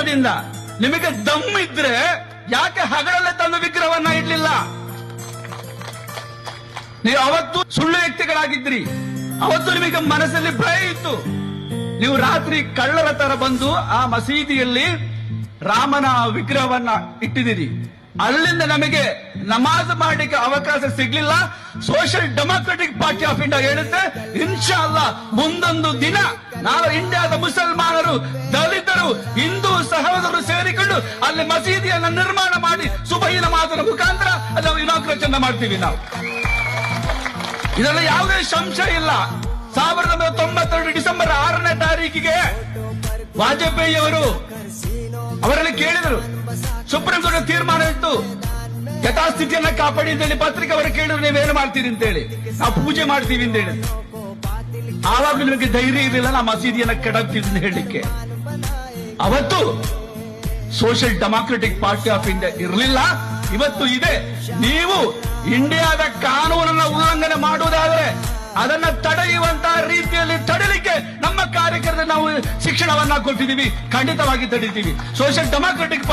ವರ್ಷದಿಂದ ನಿಮಗೆ ದಮ್ಮಿದ್ರೆ ಯಾಕೆ ಹಗಲಲ್ಲೇ ತಂದು ವಿಗ್ರಹವನ್ನ ಇಡ್ಲಿಲ್ಲ? ನೀವು ಅವತ್ತು ಸುಳ್ಳು ವ್ಯಕ್ತಿಗಳಾಗಿದ್ರಿ. ಅವತ್ತು ನಿಮಗೆ ಮನಸ್ಸಲ್ಲಿ ಭಯ ಇತ್ತು. ನೀವು ರಾತ್ರಿ ಕಳ್ಳರ ತರ ಬಂದು ಆ ಮಸೀದಿಯಲ್ಲಿ ರಾಮನ ವಿಗ್ರಹವನ್ನ ಇಟ್ಟಿದ್ದೀರಿ. ಅಲ್ಲಿಂದ ನಮಗೆ ನಮಾಜ್ ಮಾಡಲಿಕ್ಕೆ ಅವಕಾಶ ಸಿಗ್ಲಿಲ್ಲ. Social democratic party of India ಹೇಳುತ್ತೆ, ಇನ್ಶಾ ಅಲ್ಲಾ ಮುಂದೊಂದು ದಿನ ನಾವು ಇಂಡಿಯಾದ ಮುಸಲ್ಮಾನರು, ದಲಿತರು, ಹಿಂದೂ ಸಹೋದರರು ಸೇರಿಕೊಂಡು ಅಲ್ಲಿ ಮಸೀದಿಯನ್ನ ನಿರ್ಮಾಣ ಮಾಡಿ ಸುಬಹಿ ನಮಾಜನ ಮುಖಾಂತರ ಅದನ್ನು ಇನಾಗ್ರೇಷನ್ ಮಾಡ್ತೀವಿ ನಾವು. ಇದರಲ್ಲಿ ಯಾವುದೇ ಸಂಶಯ ಇಲ್ಲ. 1992 ಡಿಸೆಂಬರ್ 6ನೇ ತಾರೀಕಿಗೆ ವಾಜಪೇಯಿ ಅವರಲ್ಲಿ ಕೇಳಿದರು, ಸುಪ್ರೀಂ ಕೋರ್ಟ್ ತೀರ್ಮಾನ ಇತ್ತು, ಯಥಾಸ್ಥಿತಿಯನ್ನ ಕಾಪಾಡಿ ಅಂತೇಳಿ ಪತ್ರಿಕೆ ಅವರು ಕೇಳಿದ್ರು, ನೀವೇನು ಮಾಡ್ತೀರಿ ಅಂತೇಳಿ. ನಾವು ಪೂಜೆ ಮಾಡ್ತೀವಿ ಅಂತ ಹೇಳಿ. ಆವಾಗ ನಿಮಗೆ ಧೈರ್ಯ ಇರಲಿಲ್ಲ ನಾ ಮಸೀದಿಯನ್ನ ಕೆಡಕ್ತೀವಿ ಅಂತ ಹೇಳಲಿಕ್ಕೆ. ಅವತ್ತು social democratic party of India ಇರಲಿಲ್ಲ, ಇವತ್ತು ಇದೆ. ನೀವು ಇಂಡಿಯಾದ ಕಾನೂನನ್ನ ಉಲ್ಲಂಘನೆ ಮಾಡುವುದಾದರೆ ಅದನ್ನ ತಡೆಯುವಂತಹ ರೀತಿಯಲ್ಲಿ ತಡೆಯಲಿಕ್ಕೆ ನಮ್ಮ ಕಾರ್ಯಕರ್ತರು ನಾವು ಶಿಕ್ಷಣವನ್ನ ಕೊಟ್ಟಿದ್ದೀವಿ. ಖಂಡಿತವಾಗಿ ತಡೀತೀವಿ. Social democratic